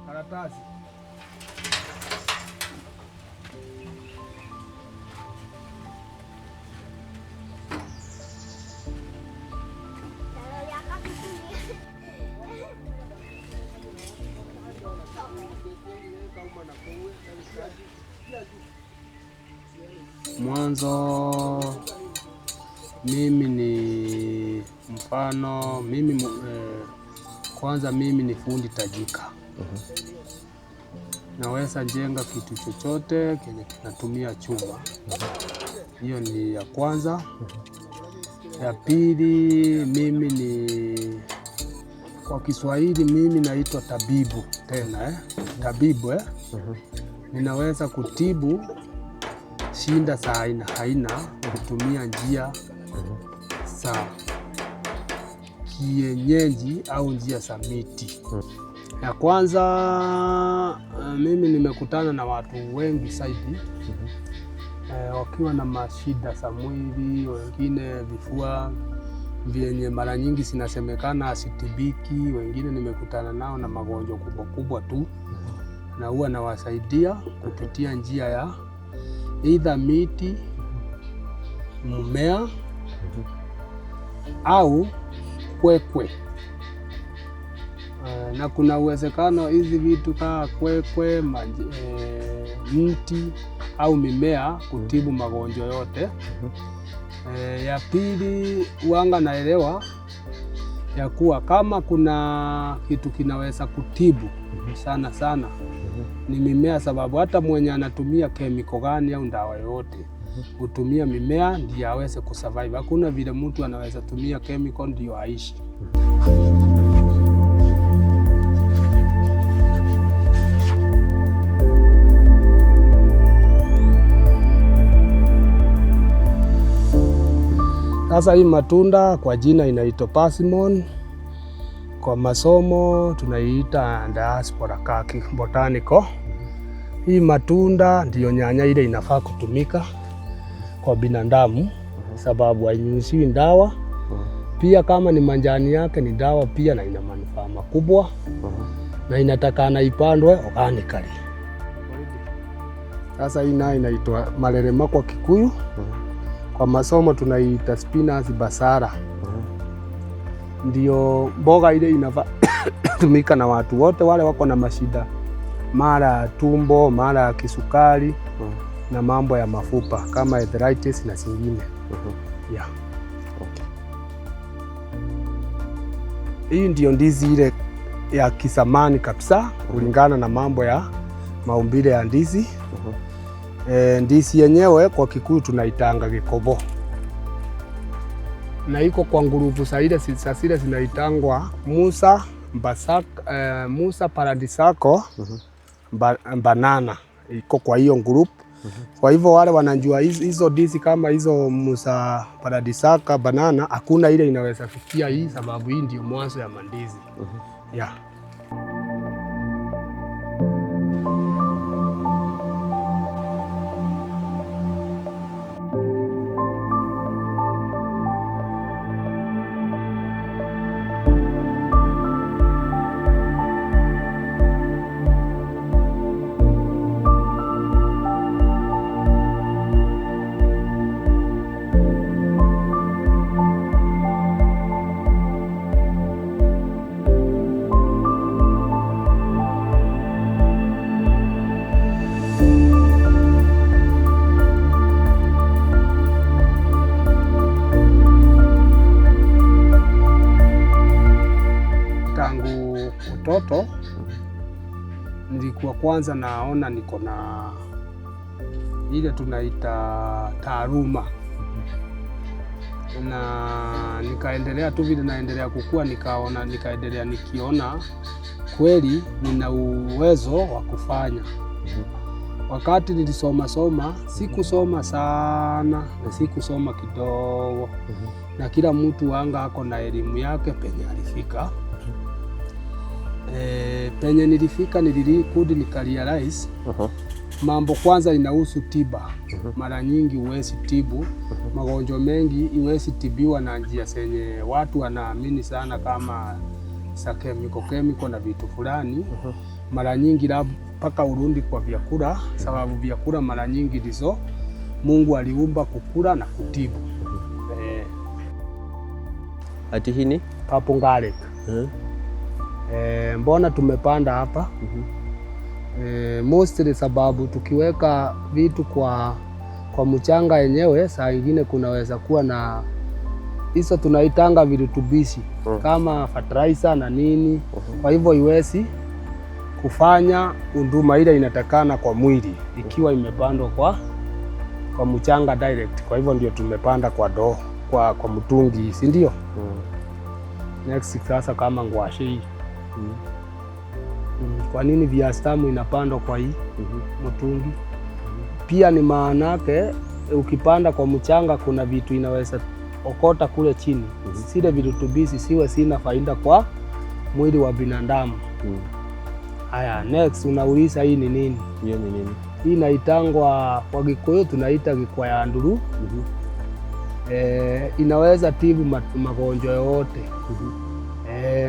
karatasi. Mwanzo mimi ni mfano, kwanza mimi ni fundi tajika. Naweza jenga kitu chochote kenye kinatumia chuma. Hiyo ni ya kwanza. Ya pili, mimi ni kwa Kiswahili mimi naitwa tabibu tena tabibu Ninaweza kutibu shinda za aina kutumia njia za kienyeji au njia za miti. Ya kwanza, mimi nimekutana na watu wengi zaidi wakiwa na mashida za mwili, wengine vifua vyenye mara nyingi zinasemekana hasitibiki, wengine nimekutana nao na magonjwa kubwa tu, na huwa nawasaidia kupitia njia ya either miti, mmea au kwekwe. Na kuna uwezekano hizi vitu kama kwekwe, mti au mimea kutibu magonjwa yote. Ya pili, huanga naelewa ya kuwa kama kuna kitu kinaweza kutibu sana ni mimea, sababu hata mwenye anatumia kemiko gani au dawa yote hutumia mimea ndio aweze kusurvive. Hakuna vile mtu anaweza tumia kemiko ndio aishi. Sasa hii matunda kwa jina inaitwa persimmon. Kwa masomo tunaiita Diospora kaki botanical. Hii matunda ndiyo nyanya ile inafaa kutumika kwa binadamu, sababu hainyunyiziwi dawa. Pia kama ni majani yake ni dawa pia, na ina manufaa makubwa na inatakana ipandwe organically. Sasa hii nayo inaitwa marerema kwa Kikuyu. Kwa masomo tunaita spinach basara. Ndio mboga ile inafaa tumika na watu wote wale wako na mashida, mara tumbo, mara kisukari na mambo ya mafupa kama arthritis na zingine. Hii ndio ndizi ile ya kisamani kabisa kulingana na mambo ya maumbile ya ndizi. Ndizi yenyewe kwa Kikuyu tunaitanga gikobo, na iko kwa nguruvu zile zinaitangwa Musa Paradisako banana, iko kwa hiyo group. Kwa hivyo wale wanajua hizo ndizi kama hizo Musa Paradisaka banana, hakuna ile inaweza fikia hii, sababu hii ndio mwanzo ya mandizi. Mtoto nilikuwa kwanza naona niko na ile tunaita taaluma, na nikaendelea tu vile naendelea kukua, nikaendelea nikiona kweli nina uwezo wa kufanya. Wakati nilisoma sikusoma sana na sikusoma kidogo, na kila mtu anga ako na elimu yake penye alifika. Penye nilifika nilirudi nikarealize mambo kwanza inahusu tiba. Mara nyingi huwezi tibu magonjwa mengi, huwezi tibiwa na njia zenye watu wanaamini sana kama za kemiko na vitu fulani. Mara nyingi mpaka urundi kwa vyakula, sababu vyakula mara nyingi ndizo Mungu aliumba kukula na kutibu. Ati hii ni purple garlic. Mbona tumepanda hapa? Mostly sababu tukiweka vitu kwa mchanga yenyewe, saa ingine kunaweza kuwa na hizo tunaitanga virutubishi kama fertilizer na nini. Kwa hivyo iwezi kufanya unduma ile inatakana kwa mwili ikiwa imepandwa kwa mchanga direct. Kwa hivyo ndio tumepanda kwa ndoo, kwa mtungi, si ndio? Next sasa kama ngwashe hii. Kwa nini viazi tamu inapandwa kwa hii mtungi? Pia ni maana yake ukipanda kwa mchanga kuna vitu inaweza okota kule chini. Sile virutubishi siwe sina faida kwa mwili wa binadamu. Haya, next unauliza hii ni nini? Hiyo ni nini? Hii inaitangwa kwa Gikuyu tunaita gikwayanduru. Inaweza tibu magonjwa yote.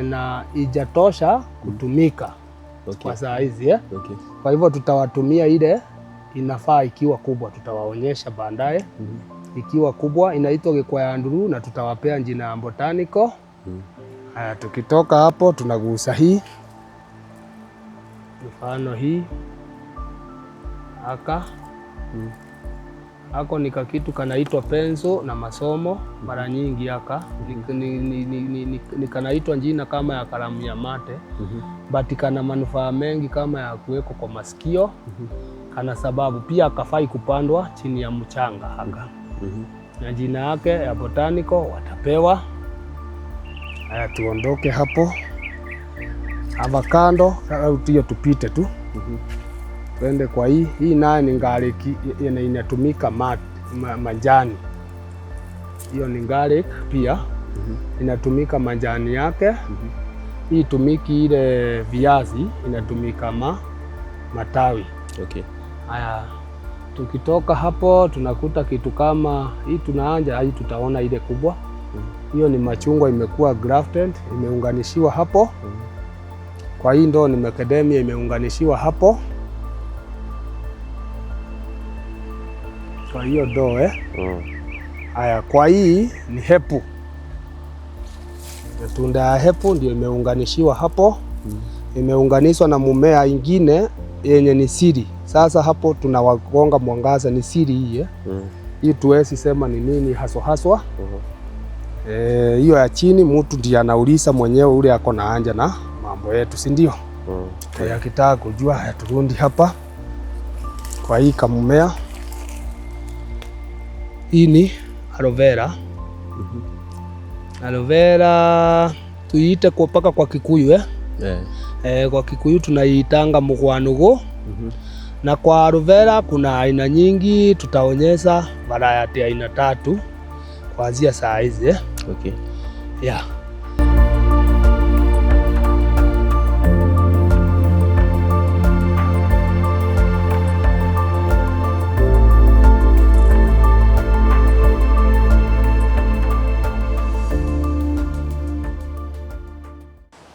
Na ijatosha kutumika kwa saa hizi. Kwa hivyo tutawatumia ile inafaa ikiwa kubwa, tutawaonyesha baadaye. Ikiwa kubwa inaitwa gikwayanduru na tutawapea jina ya botanical. Haya, tukitoka hapo tunagusa hii. Mfano hii ako ni kakitu kanaitwa penzo na masomo. Mara nyingi ni kanaitwa jina kama ya kalamu ya mate. But kana manufaa mengi kama ya kuweko kwa masikio. Kana sababu pia akafai kupandwa chini ya mchanga haka. Na jina yake ya botanical watapewa. Haya, tuondoke hapo. Avocado hiyo tupite tu. Twende kwa hii naye ni garlic inatumika majani. Hiyo ni garlic pia. Inatumika majani yake. Hii tumiki ile viazi inatumika matawi. Haya, tukitoka hapo tunakuta kitu kama hii tunaanja hii tutaona ile kubwa. Hiyo ni machungwa imekuwa grafted, imeunganishiwa hapo. Kwa hii ndo ni macadamia imeunganishiwa hapo. Kwa hiyo ndo haya, kwa hii ni hepu. Tunda ya hepu ndio imeunganishiwa hapo. Imeunganishwa na mumea ingine yenye ni siri. Sasa hapo tunawagonga mwangaza ni siri hii. Hii tuwezi sema ni nini haswa. Hiyo ya chini mtu ndiye anauliza mwenyewe ule ako na anja na mambo yetu, si ndio? Akitaka kujua haya, turundi hapa kwa hii kamumea. Hii ni aloe vera. Aloe vera tuiite kwa paka kwa Kikuyu kwa Kikuyu tunaiitanga mugwanugu. Na kwa aloe vera kuna aina nyingi, tutaonyesha variety aina 3 kuanzia saa hizi. Yeah.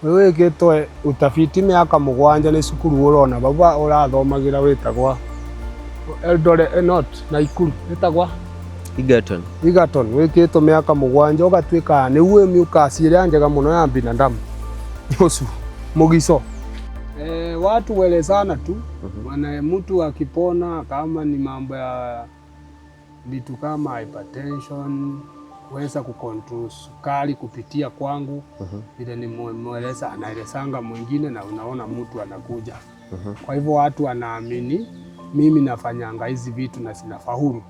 Wewe gitwe utafiti miaka 7 ni cukuru urona baba urathomagira witagwa Eldoret North na Ikuru witagwa Egerton. Wikitwo miaka 7 ugatwika ni uwe miukasi ria njega muno ya binadamu Yosu mugiso. Watu wele sana tu. Maana mtu akipona kama ni mambo ya vitu kama hypertension, kuweza kucontrol sukari kupitia kwangu, vile ni mweleza anaelezanga mwingine na unaona mtu anakuja. Kwa hivyo watu wanaamini mimi nafanyanga hizi vitu na sinafaulu.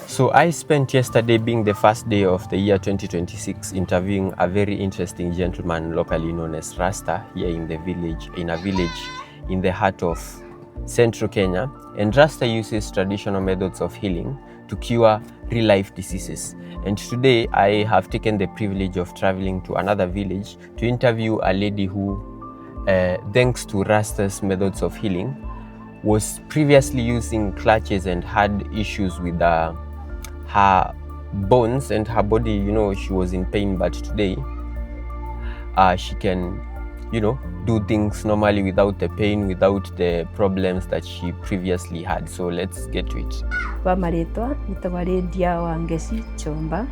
So I spent yesterday being the first day of the year 2026 interviewing a very interesting gentleman locally known as Rasta here in a village in the heart of central Kenya. And Rasta uses traditional methods of healing to cure real life diseases. And today I have taken the privilege of traveling to another village to interview a lady who, thanks to Rasta's methods of healing, was previously using clutches and had issues with her bones and her body. You know, she was in pain, but today she can, you know, do things normally without the pain, without the problems that she previously had. So let's get to it. Kwa maritwa nitagwa Lydia Wangeci Chomba.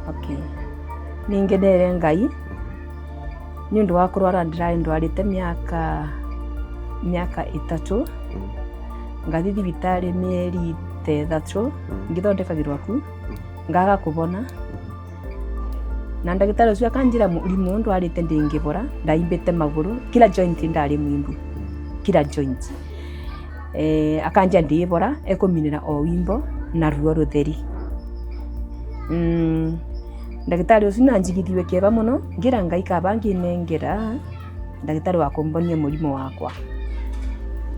Okay. Ningenere Ngai ni undu wa kurwara ndwarite miaka 3 ngathi thibitari mieri 3 ngithondekagirwa ku ngaga kubona na ndagitari ucio akanjira murimu ndwarite ndingibora ndaimbite maguru kila joint ndari mwimbu kila joint akanja ndibora ekuminira o wimbo na ruo rutheri ndagitari ucio nanjigithiwe kieba muno ngira Ngai kaba nginengera ndagitari wa kumbonia murimu wakwa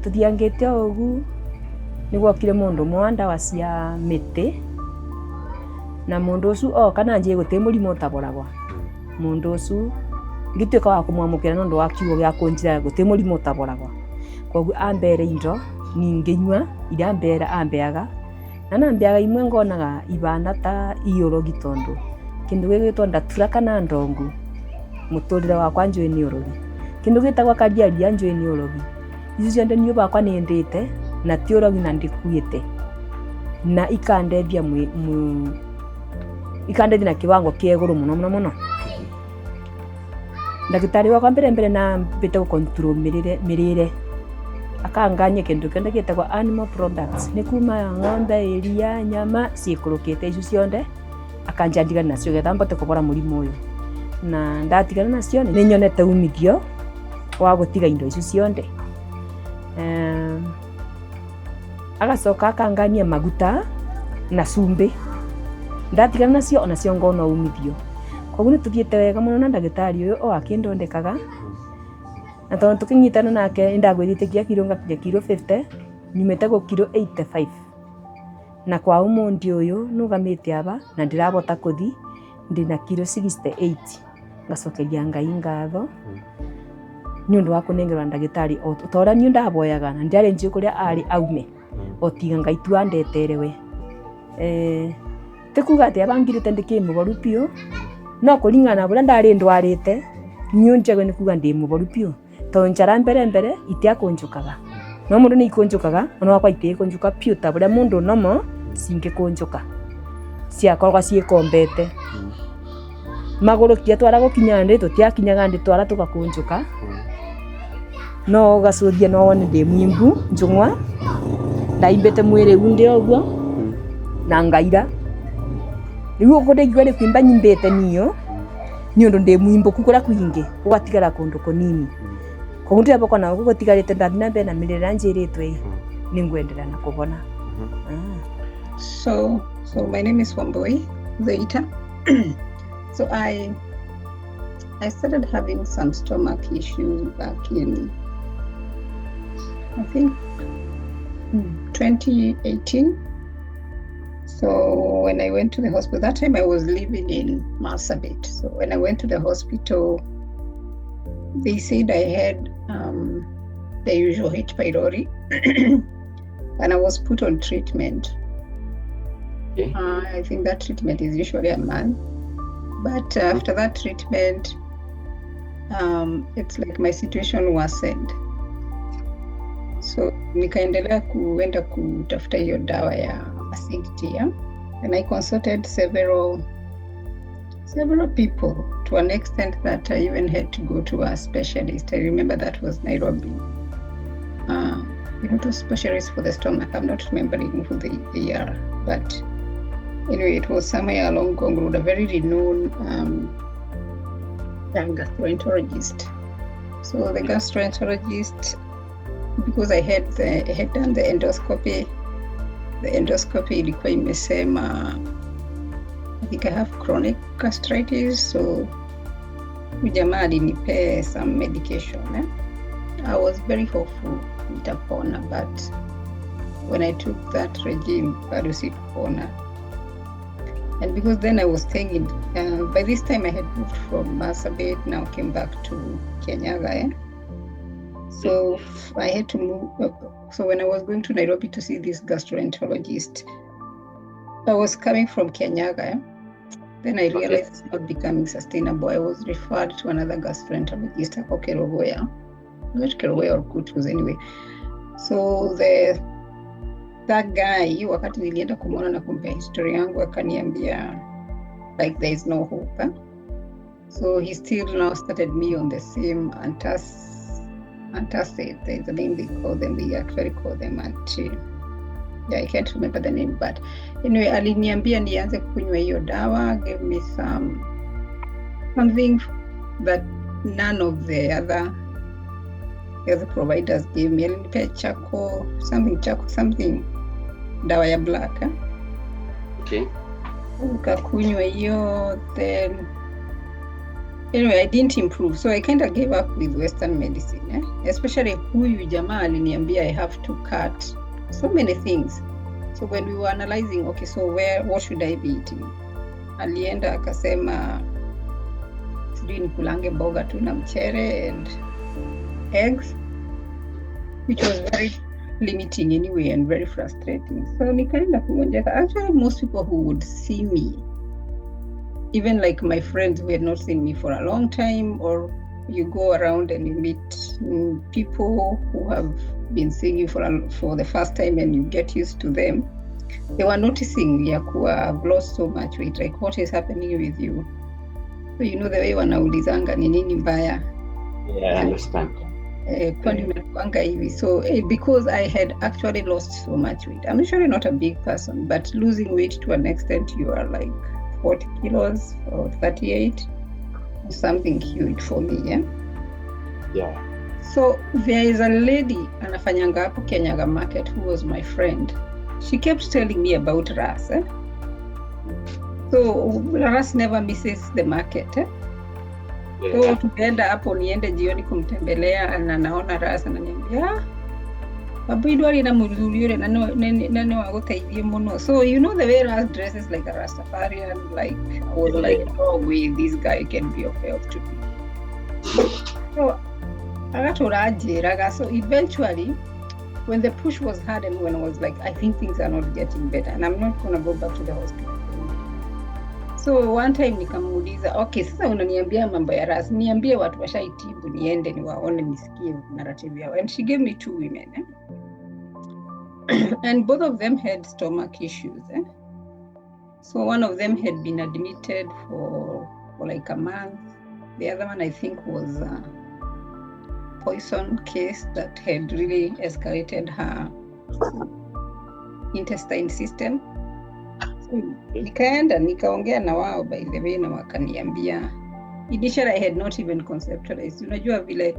tuthiangite ugu nigwokire mundu mwanda wa cia miti na mundu ucio kana nje guti murimu utaboragwa mundu ucio ngituika wa kumwamukira nondu wa kiugo gya kunjira guti murimu utaboragwa koguo ambere indo ningenywa ira ambera ambeaga na nambeaga imwe ngonaga ibana ta iorogi tondu kindu gigitwa ndatura kana ndongu muturire wakwa njui ni urogi kindu gitagwa kariaria njui ni urogi icio cionde niu bakwa nindite na ti urogi na ndikuite na ikandethia ikandethia na kiwango kieguru muno ndagitari wakwa mbere na mbite ku control mirire akanganye kindu kende gitagwa animal products ni kuma ng'ombe iria nyama ciikurukite icio cionde akanjandigana nacio getha mbote kubora murimu uyu na ndatigana nacio ni nyonete umithio wa gutiga indo icio cionde agacoka akangania maguta na cumbi ndatigana nacio ona cio ngona umithio koguo ni tuthiete wega muno na ndagitari uyu akindondekaga na tondu tukinyitana nake ndagwithitikia kilo ngakinya kilo 50 nyumite go kilo 85 na kwa umundi uyu nugamite aba na ndirabota kuthi ndina kilo 68 ngacokeria Ngai ngatho ni undu wa kunengerwa ndagitari otora ni ndaboyaga na ndiare nji kuria ari aume otiga Ngai tu andeterewe tikuga ati abangirite ndikimuboru pio no kuringana buria ndari ndwarite nyunjagwe ni kuga ndi muboru pio to njara mbere itiakunjukaga no mundu ni ikunjukaga ona wakwa itikunjuka pio ta buria mundu nomo singikunjuka ciakorwa ciikombete maguru kia twara gukinya ndi tutiakinyaga ndi twara tugakunjuka no gacuthia no wone ndi mwimbu njungwa ndaimbete mwire undi oguo na ngaira riu ugudeigwa ri kwimba nyimbete niyo ni undu ndi mwimbu kukura kwingi ugatigara kundu kunini koguo ndiabo kana gutigarite ndathina mbere na mirira njiritwe ningwendera na kubona. So my name is Wambui Zeita. So I started having some stomach issues back in, I think, 2018. So when I went to the hospital, that time I was living in Marsabit. So when I went to the hospital, they said I had the usual H. pylori and I was put on treatment. Okay. I think that treatment is usually a month. But after that treatment, it's like my situation worsened. So nikaendelea kuenda kutafuta hiyo dawa ya acidity, and I consulted several people to an extent that I even had to go to a specialist. I remember that was Nairobi. To specialists for the stomach. I'm not remembering who they are, but anyway, it was somewhere along Gong Road, a very renowned gastroenterologist. So the gastroenterologist, because I had done the endoscopy ilikuwa imesema I think I have chronic gastritis, so jamaa alinipe some medication. I was very hopeful nitapona, but when I took that regime bado sikupona. And because then I was staying by this time I had moved from Marsabit, now came back to Kianyaga. So I had to move. So when I was going to Nairobi to see this gastroenterologist, I was coming from Kianyaga. Then I realized it's not becoming sustainable. I was referred to another gastroenterologist at Kerogoya. Not Kerogoya or Kutus anyway. So that guy, wakati nilienda kumwona na kumpea history yangu, akaniambia like there is no hope. So he still now started me on the same antacid. There's a name they call them. They actually call them yeah, I can't remember the name, but anyway, aliniambia nianze kunywa hiyo dawa, gave me something that none of the other providers gave me. Alinipea something dawa ya black. Okay. Ukakunywa hiyo, then anyway, I didn't improve, so I kind of gave up with Western medicine. Especially huyu jamaa aliniambia I have to cut so many things. So when we were analyzing, okay, so what should I be eating? Alienda akasema sijui nikulange mboga tu na mchere and eggs, which was very limiting anyway and very frustrating. So nikaenda kugonjeka. Actually, most people who would see me, even like my friends who had not seen me for a long time, or you go around and you meet people who have been seeing you for the first time and you get used to them, they were noticing yakuwa I've lost so much weight, like what is happening with you? So you know the way wanaulizanga ni nini mbaya. Yeah, I understand. Kwani unakuanga hivi. So because I had actually lost so much weight, I'm usually not a big person, but losing weight to an extent you are like 40 kilos or 38, something huge for me. Yeah. So there is a lady anafanyanga hapo Kenyaga Market who was my friend. She kept telling me about Ras. So Ras never misses the market. Yeah. So tukaenda hapo, niende jioni kumtembelea, na naona Ras ananiambia Babu ali na mudhulire nane wagoteithie muno. So you know the way Ras dresses like a Rastafarian, like I was like, no way this guy can be of help to me. So so eventually, when the push was hard and when I was like, I think things are not getting better and I'm not gonna go back to the hospital. So one time nikamuuliza, okay, sasa unaniambia mambo ya Ras, niambie watu washaitibu niende niwaone nisikie narrative yao. And she gave me 2 women. And both of them had stomach issues. So one of them had been admitted for like a month. The other one I think was poison case that had really escalated her intestine system. So nikaenda nikaongea na wao by the way, na wakaniambia, initially I had not even conceptualized. Unajua vile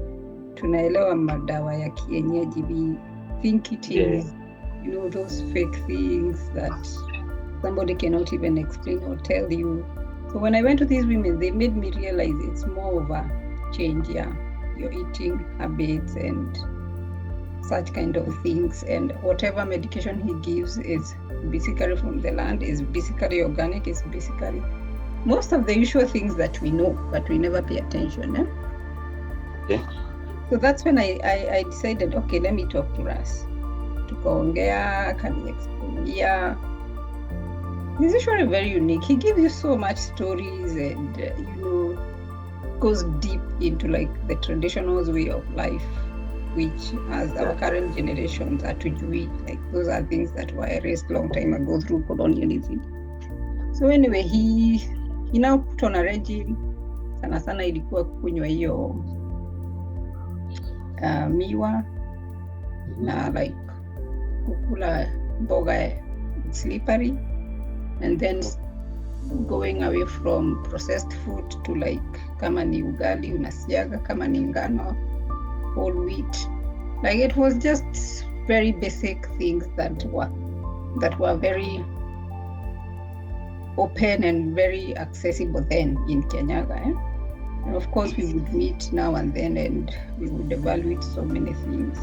tunaelewa madawa ya kienyeji, we think it is, you know, those fake things that somebody cannot even explain or tell you. So when I went to these women, they made me realize it's more of a change, your eating habits and such kind of things, and whatever medication he gives is basically from the land, is basically organic, is basically most of the usual things that we know but we never pay attention. So that's when I decided, okay, let me talk to Ras. Tukaongea, can explain. He's usually very unique. He gives you so much stories and you know, goes deep into like the traditional way of life, which as our current generations are to do it. Like those are things that were erased long time ago through colonialism. So anyway, he now put on a regime. Sana ilikuwa kunywa hiyo miwa na like kukula mboga slippery, and then going away from processed food to like kama ni ugali unasiaga, kama ni ngano, whole wheat. Like it was just very basic things that were very open and very accessible then in Kenyaga. And of course we would meet now and then and we would evaluate so many things.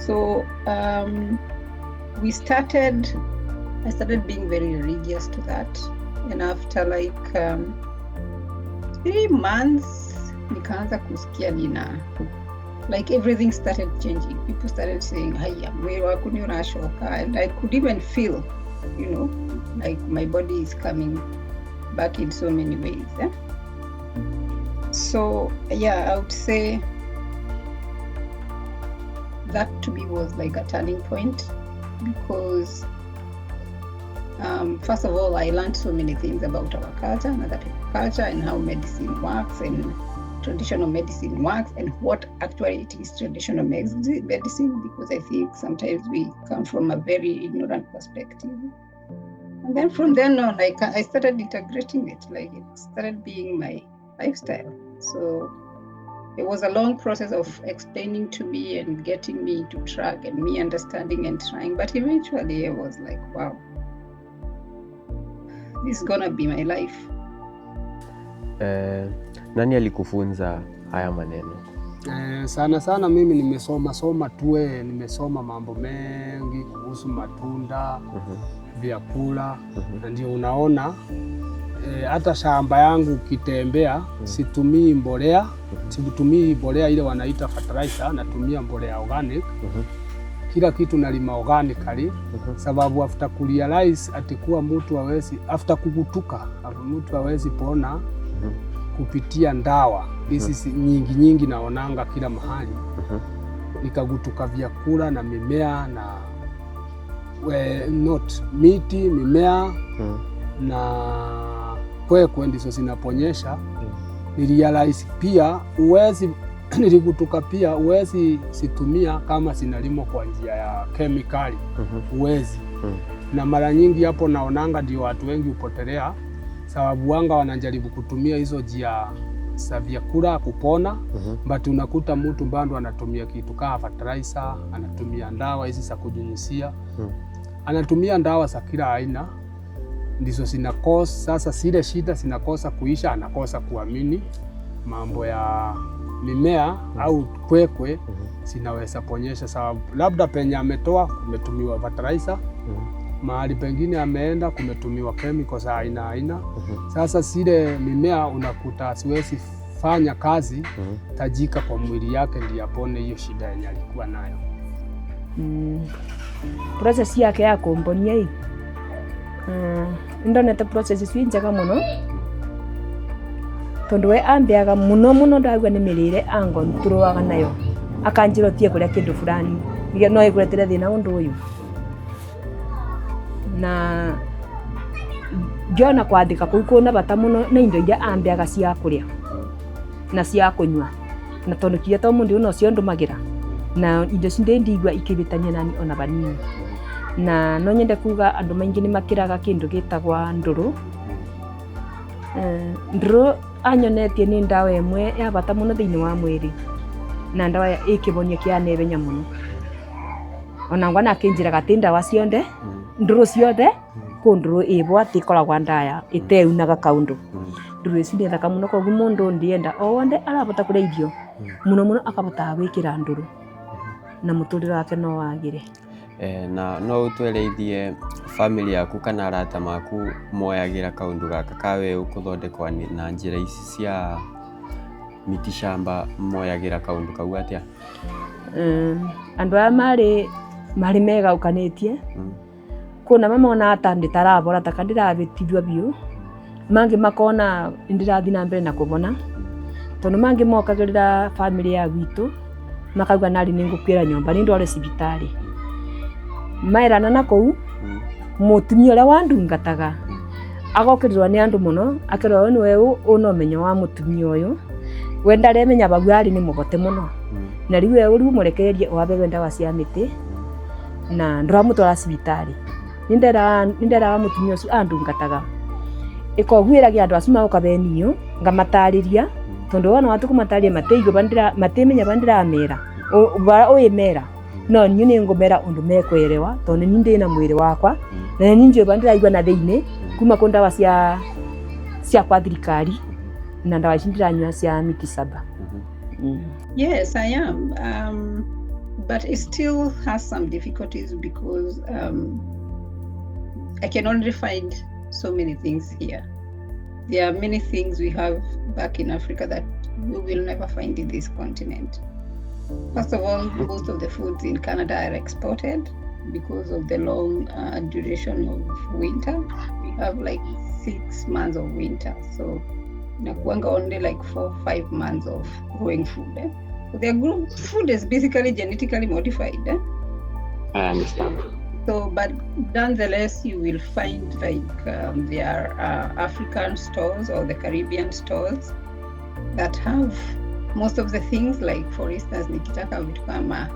So I started being very religious to that, and after like 3 months nikaanza kusikia like everything started changing. People started saying haya mwili wako ni unashoka, and I could even feel, you know, like my body is coming back in so many ways. So yeah, I would say that to me was like a turning point, because first of all, I learned so many things about our culture and other people's culture, and how medicine works, and traditional medicine works, and what actually it is traditional medicine, because I think sometimes we come from a very ignorant perspective. And then from then on, I started integrating it, like it started being my lifestyle. So it was a long process of explaining to me and getting me to track, and me understanding and trying, but eventually I was like, wow, this is gonna be my life. Nani alikufunza haya maneno? Sana sana mimi nimesoma tuwe, nimesoma mambo mengi kuhusu matunda, vyakula, na ndio unaona hata shamba yangu ukitembea situmii mbolea, situmii mbolea ile wanaita fertilizer, natumia mbolea organic. Kila kitu nalima organically, sababu after kurealize atikuwa mtu hawezi, after kugutuka mtu hawezi pona kupitia ndawa hizi nyingi naonanga kila mahali. Nikagutuka vyakula na mimea na miti, mimea na kwekwe ndizo zinaponyesha. Nilirealize pia uwezi niligutuka pia uwezi situmia kama sinalimwa kwa njia ya kemikali. Uwezi. Na mara nyingi hapo naonanga ndio watu wengi upotelea, sababu wanga wanajaribu kutumia hizo njia za vyakula kupona, but unakuta mtu bado anatumia kitu kama fertilizer, anatumia ndawa hizi za kunyunyizia, anatumia ndawa za kila aina, ndizo zinakosa sasa zile shida zinakosa kuisha, anakosa kuamini mambo ya mimea au kwekwe zinaweza ponyesha, sababu labda penye ametoa kumetumiwa fertilizer, mahali pengine ameenda kumetumiwa chemicals za aina. Sasa zile mimea unakuta siwezi fanya kazi tajika kwa mwili yake ndio apone hiyo shida yenye alikuwa nayo. Process yake ya kumponia hii ndonete process swinjaga muno, tondu we ambiaga muno ndagwa ni mirire angonturuaga nayo, akanjira tie kuria kindu fulani nige no ikuretere thina undu uyu, na jona kwathika kuu kuna bata muno na indo iria ambiaga cia kuria na cia kunywa, na tondu kia to mundu no cio ndumagira, na indo cinde ndigwa ikibitania nani ona banini. Na no nyende kuga andu maingi ni makiraga kindu gitagwa nduru. Nduru anyonetie ni ndawa imwe ya bata muno thiini wa mwiri, na ndawa ikibonia kia nebenya muno. Ona ngwana akinjiraga ti ndawa cionde, nduru ciothe ku nduru ibwati ikoragwa ndaya iteunaga kaundu. Nduru ici ni thaka muno, koguo mundu ndienda o wonde arabota kuria irio muno akabota gwikira nduru na muturire wake no wagire. Na no utwereithie family yaku kana arata maku moyagira kaundu gaka kawe ukuthondekwa na njira ici cia miti shamba, moyagira kaundu kau atia? Andu aya mari mega ukanitie kuna mamona ata nditarabora takandirabitithwa biu, mangi makona ndirathi na mbere na kubona, tondu mangi mokagirira family ya gwitu makauga nari ningukwira nyomba ni ndware cibitari, mairana na kou mutumia uria wandungataga agokirirwa ni andu muno, akirwa ni wewe unomenyo wa mutumia uyu wenda remenya bagu ari ni mugote muno, na riu wewe uri murekererie wabe wenda wa cia miti na ndramutwara cibitari. Nindera mutumia ucio andungataga ikogwiragia andu acio mauka benio ngamatariria, tondu wana watu kumataria mateigo matemenya bandira mera o emera no niu ni ngomera undu mekwerewa, tondu ni ndina mwiri wakwa na ni njwe bandira igwa na thiini kuma ku ndawa cia kwa thirikari na ndawa cindiranywa cia miti saba. Yes, I am. But it still has some difficulties because I can only find so many things here. There are many things we have back in Africa that we will never find in this continent. First of all, most of the foods in Canada are exported because of the long duration of winter. We have like 6 months of winter, so inakuanga only like 4-5 months of growing food. So their food is basically genetically modified. I understand. So, but nonetheless, you will find like there are African stores or the Caribbean stores that have most of the things. Like for instance, nikitaka vitu kama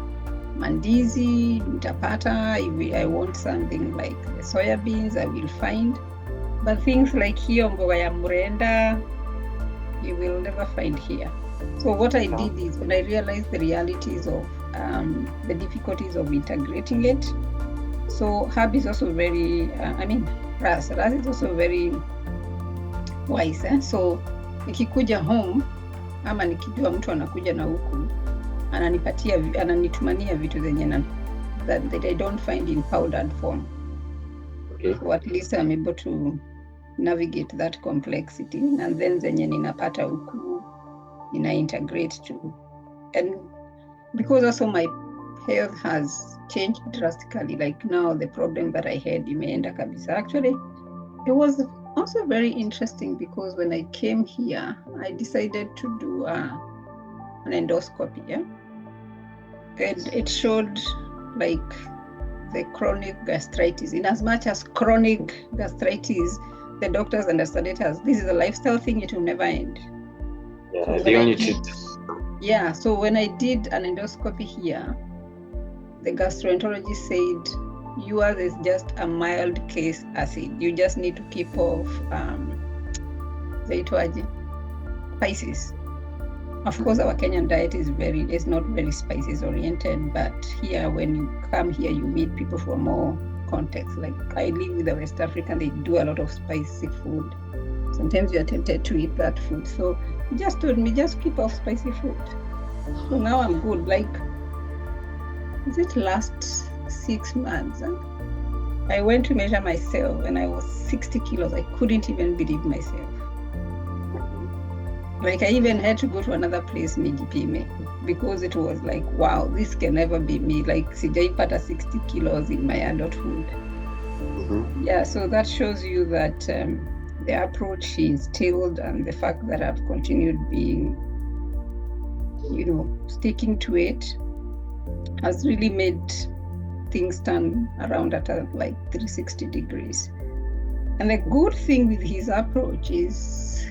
mandizi, nitapata. If I want something like the soya beans, I will find. But things like hiyo mboga ya mrenda, you will never find here. So what I did is, when I realized the realities of the difficulties of integrating it, so Herb is also very, Ras is also very wise. So nikikuja home ama nikijua mtu anakuja na huku ananitumania vitu zenye that I don't find in powdered form. Okay. So at least I'm able to navigate that complexity, and then zenye ninapata huku nina integrate too. And because also my health has changed drastically, like now the problem that I had imeenda kabisa. Actually, it was also very interesting because when I came here, I decided to do an endoscopy, and it showed like the chronic gastritis. In as much as chronic gastritis, the doctors understand it as this is a lifestyle thing, it will never end. Yeah, they only treat. Yeah, so when I did an endoscopy here, the gastroenterologist said, yours is just a mild case acid. You just need to keep off spices. Of course, our Kenyan diet is not very spices oriented, but here, when you come here, you meet people from more context. Like I live with a West African, they do a lot of spicy food. Sometimes you are tempted to eat that food. So he just told me, just keep off spicy food. So now I'm good. Like, is it last 6 months? I went to measure myself and I was 60 kilos. I couldn't even believe myself. Like I even had to go to another place, nijipime, because it was like, wow, this can never be me. Like sijaipata 60 kilos in my adulthood. Mm-hmm. Yeah, so that shows you that the approach is instilled, and the fact that I've continued being, sticking to it has really made things turn around at like 360 degrees. And the good thing with his approach is,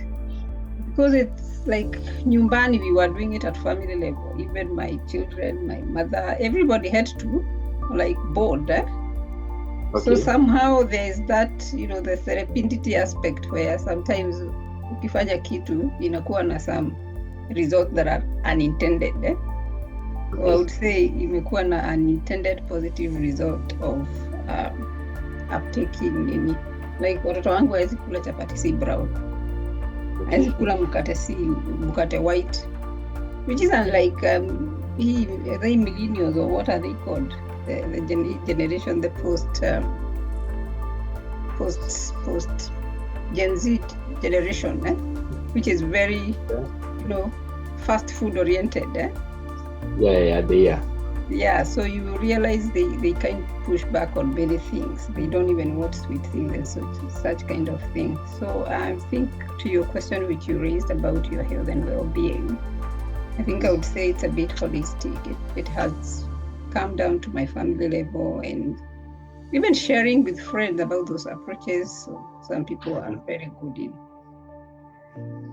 because it's like nyumbani, we were doing it at family level. Even my children, my mother, everybody had to like board. Okay. So somehow there's that, the serendipity aspect where sometimes ukifanya kitu inakuwa na some results that are unintended. So I would say imekuwa na unintended positive result of uptaking nini. Like watoto wangu hawezi kula chapati si brown. Hawezi kula mkate white. Which is unlike the millennials, or what are they called? The generation, the post Gen Z generation, which is very, fast food oriented. Yeah, they are. Yeah, so you realize they kind of push back on many things. They don't even want sweet things and such kind of thing. So I think to your question which you raised about your health and well-being, I think I would say it's a bit holistic. It has come down to my family level, and even sharing with friends about those approaches. So some people are very good in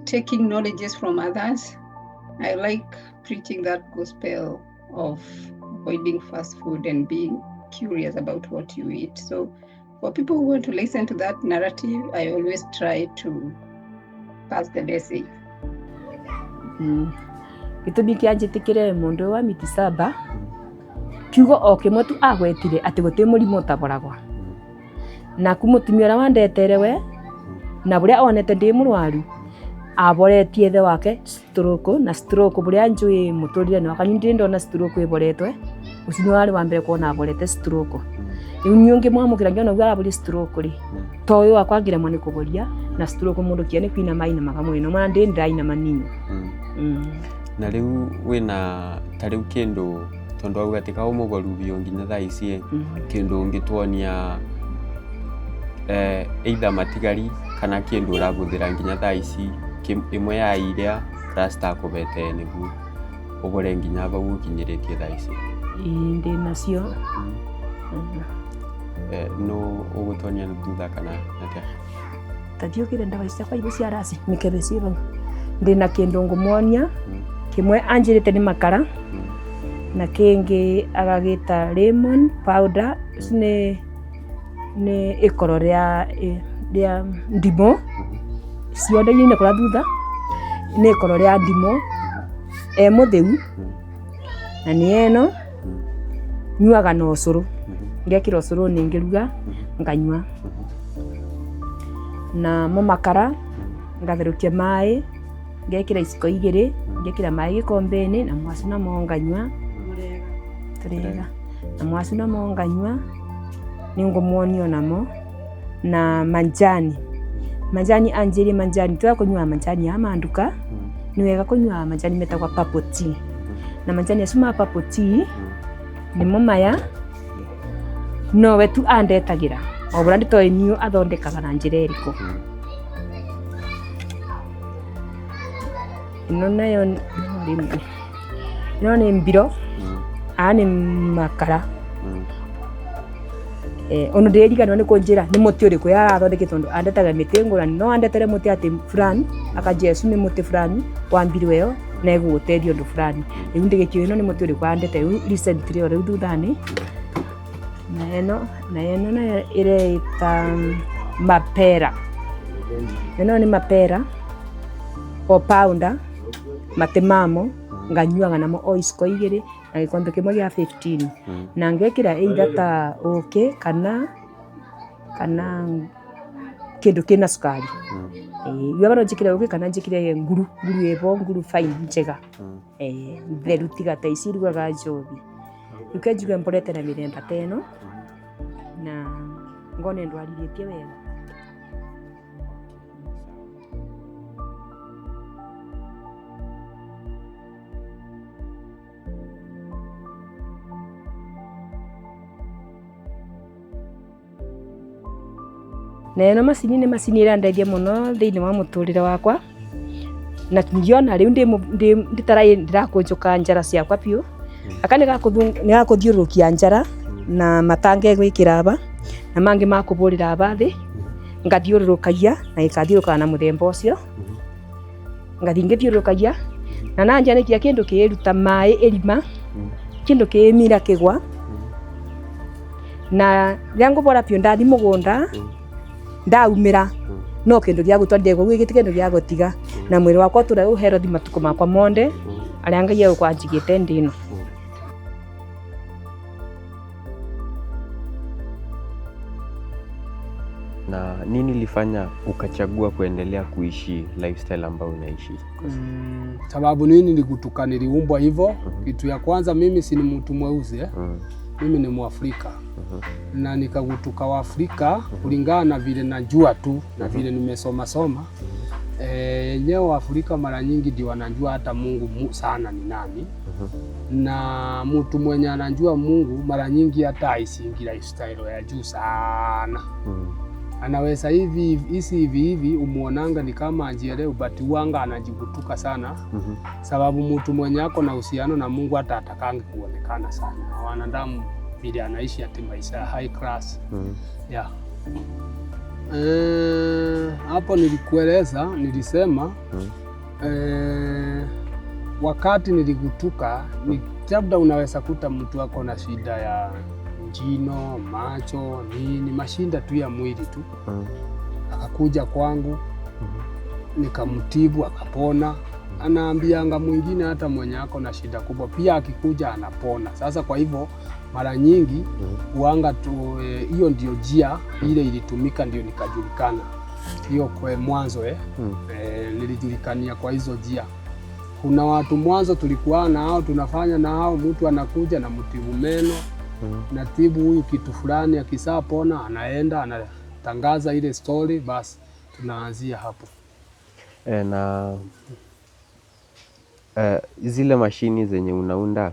taking knowledges from others. I like preaching that gospel of avoiding fast food and being curious about what you eat. So for people who want to listen to that narrative, I always try to pass the message. Gitumi kianjitikire mundu wa miti saba kiugo o kimwe tu agwetire ati guti murimu utaboragwa na kumutumia ura wandetere we na buria onete ndi murwaru aboretie the wake stroke, na stroke buria njui muturire no akanyindi ndona stroke iboretwe ucini wari wa mbere kuona aborete stroke. Riu nyungi mwamukira ngiona uga abori stroke ri toyo akwagira mani kuboria na stroke mundu kiene kwina maina makamwino mwana ndi ndaina manini. Na riu wina tariu kindu tondu auga tika umugwaru bio nginya thaa ici kindu ngitwonia either matigari kana kindu uraguthira nginya thaa ici imwe ya iria rasta akubete niguo ugure nginya bau ukinyiritie thaa ici ndi nacio no ugutonia thutha kana atia tathiukire ndawa ciakwa ibu cia rasi mikebe ciba ndina kindu ngumuonia kimwe anjirite ni makara na kingi agagita lemon powder ni ikoro ria ndimo cionde ine kora thutha ni ikoro ria ndimo mutheu na ni eno nyuaga na ucuru ngekira ucuru ningiruga nganywa na makara ngatherukia mai ngekira iciko igiri ngekira mai gikombeni na mwacu na nganywa turega na mwacu na nganywa ningumuonio namo na manjani anjiri manjani twa kunywa manjani ya manduka ni wega kunywa manjani metagwa purple tea na manjani asuma purple tea ni maya no wetu andetagira obura ndito inyu athondekaga na njira eriko ino nayo ni mbiro ani makara ono ndirikana ni kunjira ni muti uriku yarathondeke tondu andetaga miti ngurani no andetere muti ati fulani akajesu ni muti fulani wa mbiro iyo na iguterio ndu fulani riu ndigikio ino ni muti uriku andete recently riu thuthani na eno na ireita mapera eno ni mapera o pounder matemamo nganyuaga namo o iciko igiri na gikombe kimwe gia 15 na ngekira either ta okay kana kindu kina sukari yabaro njikire okay kana njikire nguru ebo nguru fine njega theru tiga ta icirugaga njobi ukenjuga mborete na miremba teno na ngone ndwariritie wega na eno macini ni macini irandeithia muno thiini wa muturire wakwa na ngiona riu ndirakunjuka njara ciakwa piu aka ni gakuthiurukia njara na matange gwikira aba na mangi makubulira aba thi ngathiurukagia na ikathiuruka na muthemba ucio ngathi ngithiurukagia na nanja nikia kindu kiruta mai elima kindu kimira kigwa na ryangu bora pio ndathi mugunda ndaumira no kindu gya gutondie gwigiti kindu gya gutiga na mwiri wakwa tura uhero thi matuko makwa monde aria ngai ukwanjigite ndino. Na nini lifanya ukachagua kuendelea kuishi lifestyle ambayo unaishi? Sababu nini nilikutuka niliumbwa hivyo. Kitu ya kwanza mimi si ni mtu mweusi mimi ni Mwafrika na nikagutuka wa Afrika kulingana na vile najua tu na vile nimesoma yenyewe Afrika mara nyingi ndio wanajua hata Mungu sana ni nani na mtu mwenye anajua Mungu mara nyingi hata aisingi lifestyle ya juu sana anaweza hivi umuonanga ni kama anjielewe but wanga anajigutuka sana sababu mtu mwenye ako na uhusiano na Mungu hata atakangi kuonekana sana wanadamu vile anaishi ati maisha ya high class yeah. Hapo nilikueleza nilisema wakati niligutuka ni labda unaweza kuta mtu ako na shida ya jino, macho, nini, mashinda tu ya mwili tu akakuja kwangu nikamtibu akapona. Anaambianga mwingine hata mwenye ako na shida kubwa pia akikuja anapona. Sasa kwa hivyo mara nyingi uanga tu hiyo ndio njia ile ilitumika ndio nikajulikana. Hiyo kwa mwanzo nilijulikania kwa hizo njia. Kuna watu mwanzo tulikuwa na hao tunafanya na hao mtu anakuja na mtibu meno na tibu huyu kitu fulani akisapona anaenda anatangaza ile story basi tunaanzia hapo. Na zile mashini zenye unaunda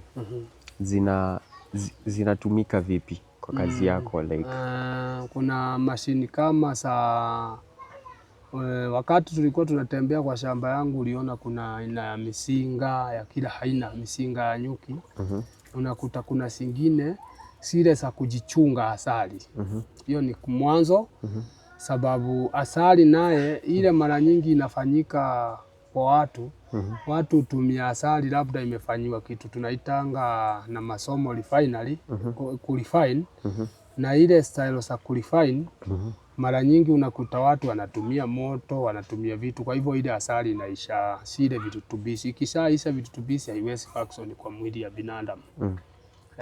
zinatumika vipi kwa kazi yako like? Kuna mashini kama wakati tulikuwa tunatembea kwa shamba yangu, uliona kuna aina ya misinga ya kila aina, misinga ya nyuki. Unakuta kuna zingine zile za kujichunga asali. Hiyo ni mwanzo. Sababu asali naye ile mara nyingi inafanyika kwa watu hutumia asali, labda imefanyiwa kitu tunaitanga na masomo refinery, kurefine. Na ile style za kurefine mara nyingi unakuta watu wanatumia moto, wanatumia vitu, kwa hivyo ile asali inaisha zile virutubishi. Ikishaisha virutubishi haiwezi function kwa mwili ya binadamu.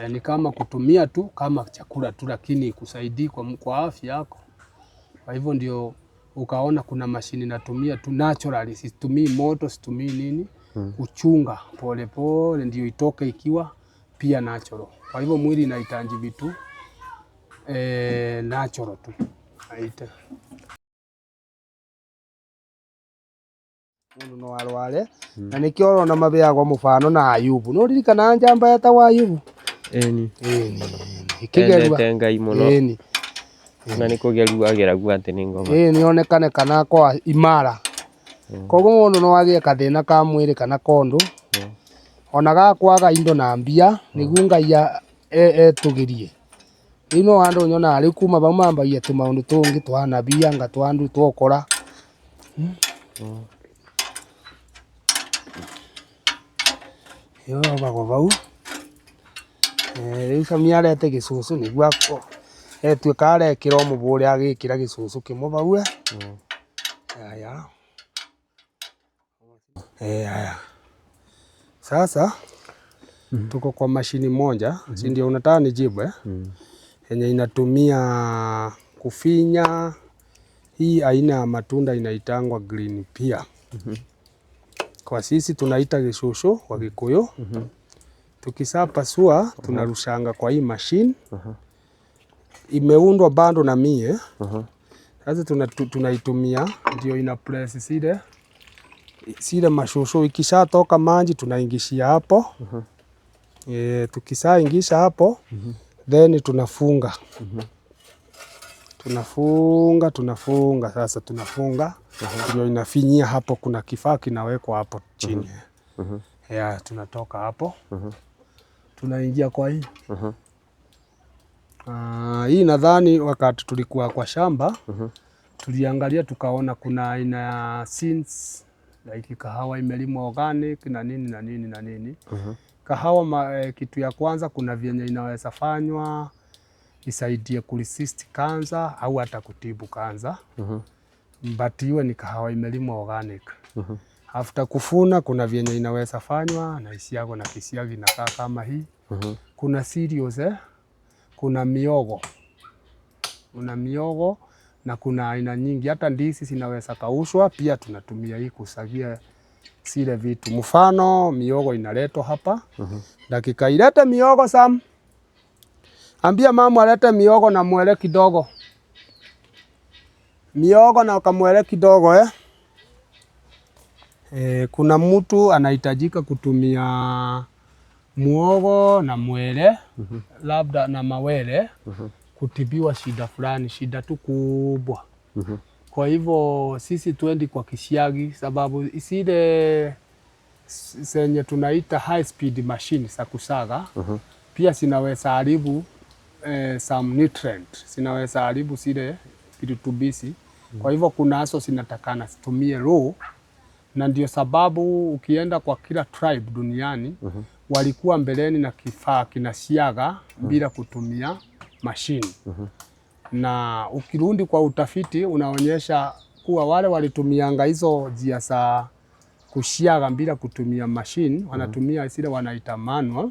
Ni kama kutumia tu kama chakula tu, lakini kusaidii kwa afya yako. Kwa hivyo ndio ukaona kuna mashini natumia tu naturally, situmii moto, situmii nini, kuchunga pole pole ndio itoke ikiwa pia natural. Kwa hivyo mwili inahitaji vitu natural tu. Aite mundu no arware na nikio urona mabeagwo mufano na Ayubu. No ririkana njamba yetagwo Ayubu? Eni ikigerua Ngai muno na nikugerua ageragu ati ni ngoma nionekane kana kwa imara. Koguo mundu no agie kathina ka mwiri kana kondu ona gakwaga indo na mbia niguo Ngai etugirie. Ino andu nyona ari kuma bamambagia tu maundu tungi twana bia nga twandu twokora. Yo bago bau risa miarete gicucu niguo etuika arekira muburi agikira gicucu kimwe bau. Aya aya sasa tuko kwa mashini moja, si ndio unataka nijibu yenye inatumia kufinya hii aina ya matunda inaitangwa green pea. Kwa sisi tunaita gicucu kwa Gikuyu. Tukisapasua tunarushanga kwa hii machine. Imeundwa bando na mie. Sasa tunaitumia ndio ina press sile mashushuu. Ikishatoka maji tunaingishia hapo. Tukisaingisha hapo then tunafunga. Tunafunga sasa tunafunga ndio inafinyia hapo. Kuna kifaa kinawekwa hapo chini. Tunatoka hapo tunaingia kwa hii. Hii nadhani wakati tulikuwa kwa shamba tuliangalia tukaona kuna aina ya seeds like kahawa imelimwa organic na nini na nini na nini. Kahawa kitu ya kwanza kuna vyenye inaweza fanywa isaidie kuresist cancer au hata kutibu cancer. But iwe ni kahawa imelimwa organic. After kufuna kuna vyenye inaweza fanywa na isiago na kisiagi inakaa kama hii. Kuna cereals kuna miogo. Kuna miogo na kuna aina nyingi, hata ndizi zinaweza kaushwa pia tunatumia hii kusagia zile vitu. Mfano miogo inaletwa hapa. Dakika ilete miogo Sam. Ambia mama alete miogo na mwele kidogo. Miogo na kamwele kidogo kuna mtu anahitajika kutumia muogo na mwele labda na mawele kutibiwa shida fulani, shida tu kubwa. Kwa hivyo sisi twendi kwa kisiagi sababu isile zenye tunaita high speed machine za kusaga pia zinaweza haribu some nutrient, zinaweza haribu zile virutubishi. Kwa hivyo kuna aso zinatakana zitumie raw, na ndio sababu ukienda kwa kila tribe duniani walikuwa mbeleni na kifaa kinasiaga bila kutumia mashini. Na ukirudi kwa utafiti unaonyesha kuwa wale walitumianga hizo njia za kusiaga bila kutumia mashini, wanatumia zile wanaita manual.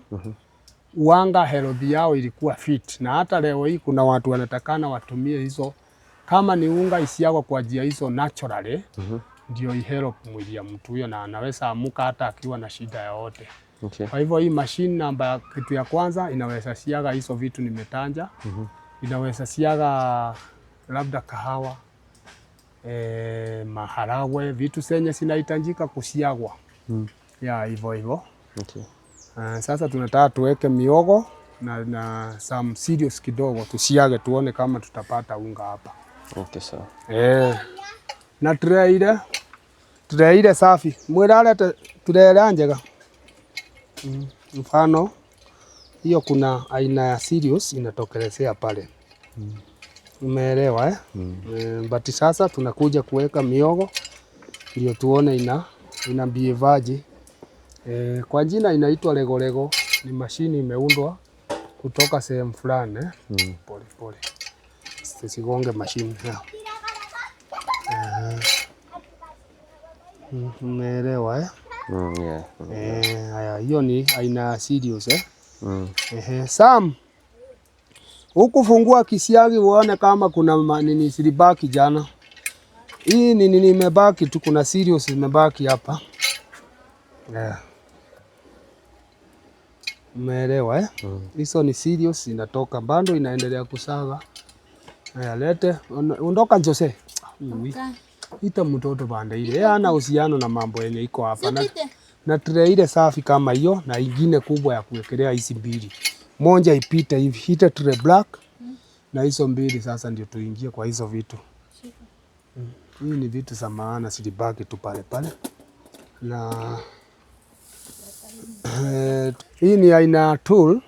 Uanga health yao ilikuwa fit, na hata leo hii kuna watu wanatakana watumie hizo kama ni unga isiagwa kwa njia hizo naturally. Ndio ihelp mwili ya mtu huyo na anaweza amuka hata akiwa na shida yoyote. Kwa hivyo hii mashine namba kitu ya kwanza inaweza siaga hizo vitu nimetanja. Inaweza siaga labda kahawa, maharagwe, vitu zenye zinahitajika kusiagwa. Ya hivyo hivyo. Sasa tunataka tuweke miogo na some serious kidogo, tusiage tuone kama tutapata unga hapa. Okay, sawa. Na tray ile safi. Mwirale tray njega. Mfano hiyo kuna aina ya serious inatokelezea pale. Umeelewa but sasa tunakuja kuweka miogo ndio tuone ina behavior. Kwa jina inaitwa Lego Lego, ni mashini imeundwa kutoka sehemu fulani. Pole pole. Sigonge mashini. Umeelewa haya, hiyo ni aina ya serious Sam, ukufungua kisiagi uone kama kuna nini silibaki jana. Hii ni nini imebaki tu, kuna serious imebaki hapa. Umeelewa hizo ni serious inatoka bando inaendelea kusaga. Haya, lete ondoka Jose. Ita mtoto banda ile ana uhusiano na mambo yenye iko hapa na tray ile safi kama hiyo na ingine kubwa ya kuwekelea hizi mbili. Moja ipite hivi, hita tray black na hizo mbili sasa ndio tuingie kwa hizo vitu. Hii ni vitu za maana, silibaki tu pale pale. Na hii ni aina tool.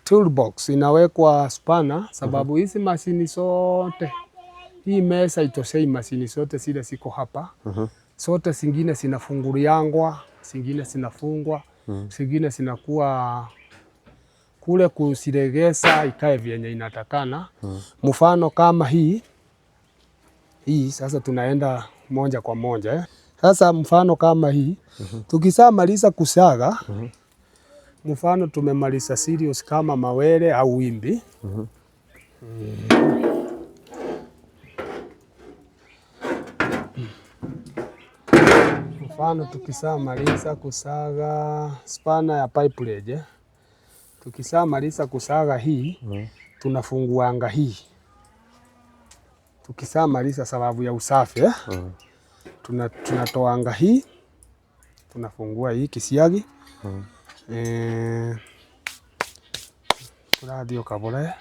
Toolbox inawekwa spana sababu hizi mashini zote, hii mesa itosei mashini zote zile ziko hapa. Zote zingine zinafunguliangwa, zingine zinafungwa, zingine zinakuwa kule kusiregesa ikae vyenye inatakana. Mfano kama hii sasa tunaenda moja kwa moja Sasa mfano kama hii tukishamaliza kusaga, mfano tumemaliza serious kama mawele au wimbi. Mfano tukishamaliza kusaga spana ya pipe ledge, tukishamaliza kusaga hii tunafunguanga hii. Tukishamaliza sababu ya usafi tunatoanga hii, tunafungua hii kisiagi. Kuradio kabole.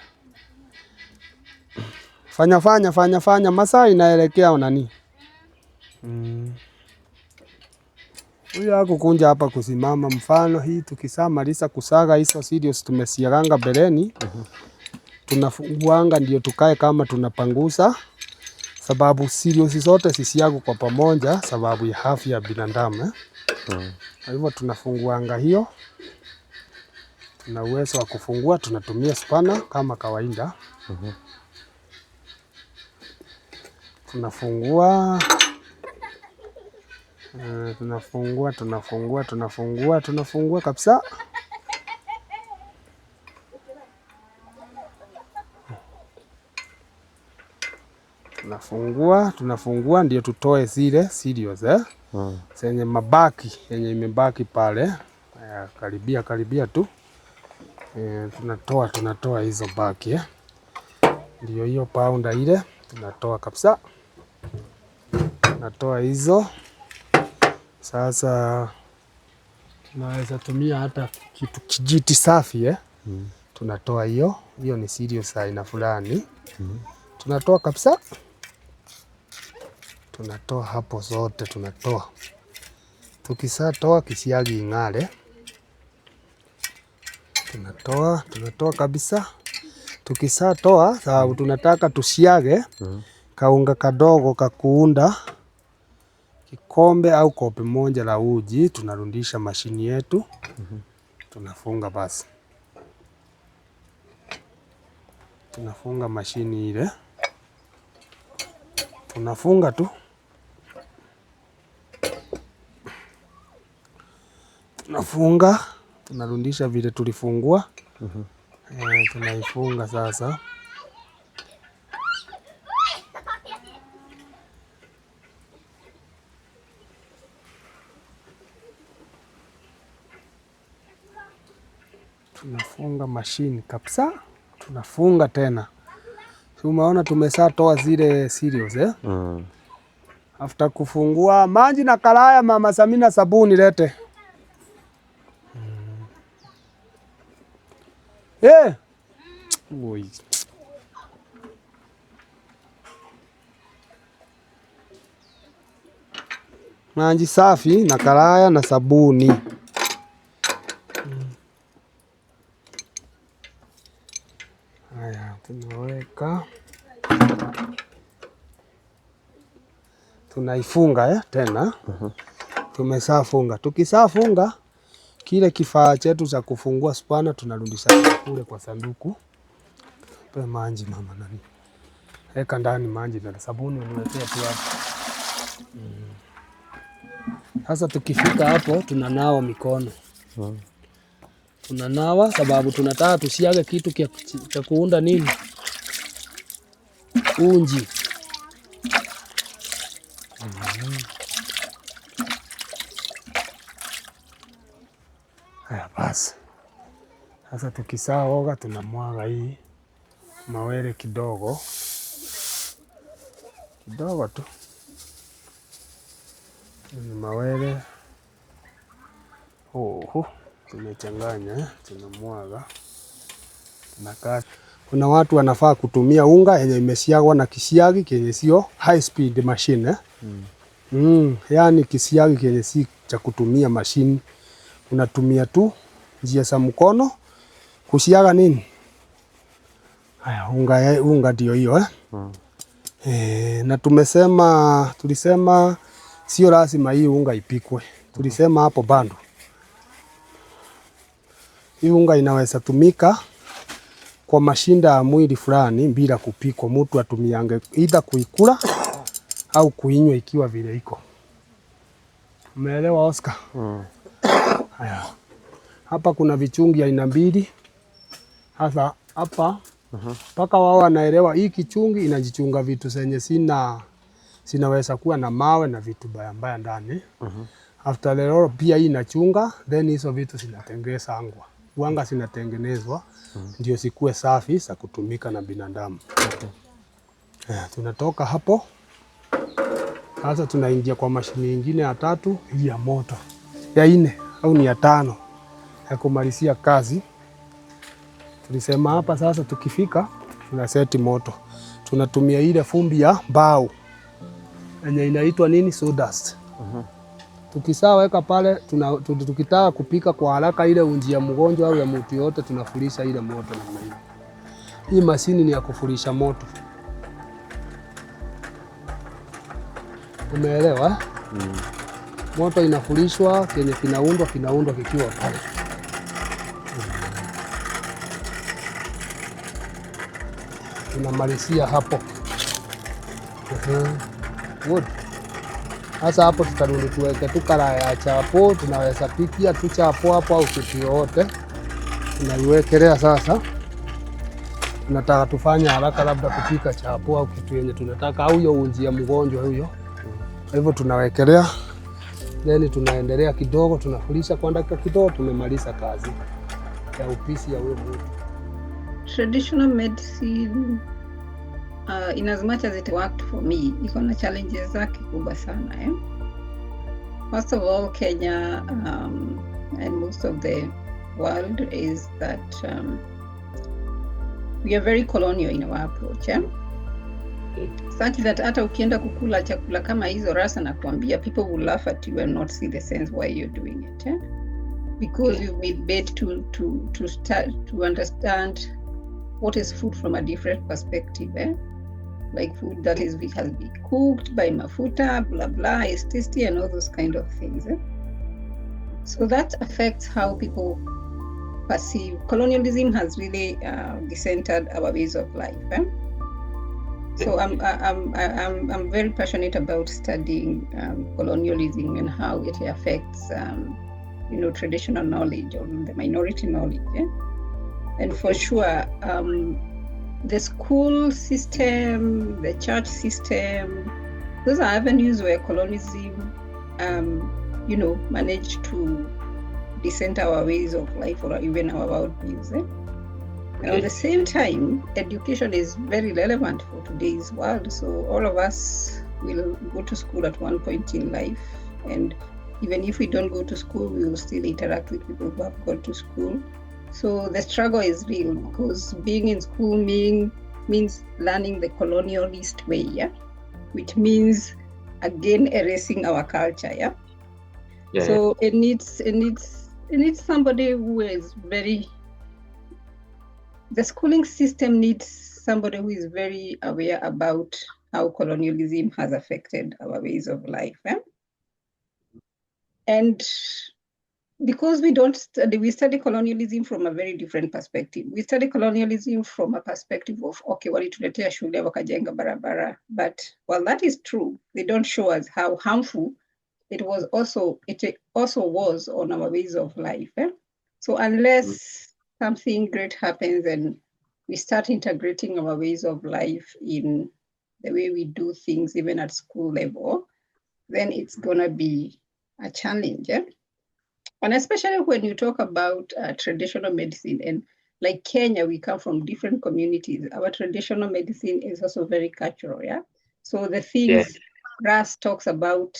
Fanya masaa inaelekea nani? Huyu hapo kunja hapa kusimama. Mfano hii tukishamaliza kusaga hizo serious tumesiaganga beleni, tunafunguanga ndio tukae kama tunapangusa, sababu serious zote sisiagu kwa pamoja sababu ya afya ya binadamu. Kwa hivyo tunafunguanga hiyo. Tuna uwezo wa kufungua, tunatumia spana kama kawaida. Tunafungua kabisa. Tunafungua ndio tutoe zile serious zenye mabaki, yenye imebaki pale. Karibia tu. Tunatoa hizo baki ndio hiyo pounder ile tunatoa kabisa. Natoa hizo. Sasa tunaweza tumia hata kitu kijiti safi tunatoa hiyo ni serious aina fulani. Tunatoa kabisa. Tunatoa hapo zote tunatoa. Tukisatoa kisiagi ing'are. Tunatoa kabisa. Tukisatoa sababu tunataka tusiage kaunga kadogo kakuunda kikombe au kope moja la uji, tunarudisha mashini yetu. Tunafunga basi. Tunafunga mashini ile. Tunafunga tu. Tunafunga, tunarudisha vile tulifungua. Tunaifunga sasa. Tunafunga mashini kabisa. Tunafunga tena. Umeona tumeshatoa zile serious After kufungua, maji na karaya mama Samina sabuni lete. Oi. Maji safi na karaya na sabuni. Haya, tunaweka, tunaifunga tena. Tumesafunga. Tukisafunga kile kifaa chetu cha kufungua spana tunarudisha kule kwa sanduku. Pe maji mama nani. Weka ndani maji na sabuni uniwekea tu hapo. Sasa tukifika hapo tunanawa mikono. Tunanawa sababu tunataka tusiage kitu cha kuunda nini? Unji. Haya basi. Sasa tukisaoga tunamwaga hii mawele kidogo. Kidogo tu. Ni mawele. Tumechanganya, tunamwaga. Kuna watu wanafaa kutumia unga yenye imesiagwa na kisiagi kenye sio high speed machine. Yani kisiagi kenye si cha kutumia machine. Unatumia tu njia za mkono kusiaga nini? Haya, unga ndio hiyo na tulisema sio lazima hii unga ipikwe. Tulisema hapo bado. Hii unga inaweza tumika kwa mashinda ya mwili fulani bila kupikwa. Mtu atumiange either kuikula au kuinywa ikiwa vile iko. Umeelewa Oscar? Haya. Hapa kuna vichungi aina mbili. Sasa hapa mpaka wao wanaelewa hii kichungi inajichunga vitu zenye sinaweza kuwa na mawe na vitu mbaya ndani. After leo pia hii inachunga, then hizo vitu zinatengenezwa wanga zinatengenezwa ndio sikue safi za kutumika na binadamu. Tunatoka hapo sasa tunaingia kwa mashini nyingine ya 3 hii ya moto, ya 4 au ni ya 5 ya kumalizia kazi. Tulisema hapa sasa tukifika tuna seti moto, tunatumia ile fumbi ya mbao yenye inaitwa nini, sawdust. Tukisaweka pale tukitaka kupika kwa haraka ile unji ya mgonjwa au ya mtu yote tunafurisha ile moto namna hiyo. Hii mashini ni ya kufurisha moto. Umeelewa? Moto inafurishwa kenye kinaundwa kikiwa pale. Tunamalizia hapo. Good. Sasa hapo tutarudi tuweke tu karaya ya chapo, tunaweza pikia tu chapo hapo au kitu yote. Tunaiwekelea sasa. Tunataka tufanye haraka labda kupika chapo au kitu yenye tunataka au hiyo unji ya mgonjwa huyo. Kwa hivyo tunawekelea. Then tunaendelea kidogo, tunafurisha kwa dakika kidogo, tumemaliza kazi ya upishi ya huyo mtu. Traditional medicine in as much as it worked for me, iko na challenges zake kubwa sana. First of all, Kenya and most of the world is that we are very colonial in our approach. Such that hata ukienda kukula chakula kama hizo rasa na kuambia, people will laugh at you and not see the sense why you're doing it. Because you've been made to start to understand what is food from a different perspective. Like food that has been cooked by mafuta, blah blah, is tasty and all those kind of things. So that affects how people perceive. Colonialism has really decentered our ways of life. So I'm very passionate about studying colonialism and how it affects traditional knowledge or the minority knowledge. And for sure, the school system, the church system, those are avenues where colonialism, managed to decenter our ways of life or even our worldviews. And at the same time, education is very relevant for today's world. So all of us will go to school at one point in life. And even if we don't go to school, we will still interact with people who have gone to school. So the struggle is real because being in school means learning the colonialist way, yeah, which means again erasing our culture, yeah. So it needs somebody who is very. The schooling system needs somebody who is very aware about how colonialism has affected our ways of life, eh? And because we study colonialism from a very different perspective. We study colonialism from a perspective of, okay, walituletea shule wakajenga barabara. But while that is true, they don't show us how harmful it also was on our ways of life. Eh? So unless something great happens and we start integrating our ways of life in the way we do things, even at school level, then it's gonna be a challenge. Eh? And especially when you talk about traditional medicine, and like Kenya, we come from different communities. Our traditional medicine is also very cultural, yeah? So the things Ras talks about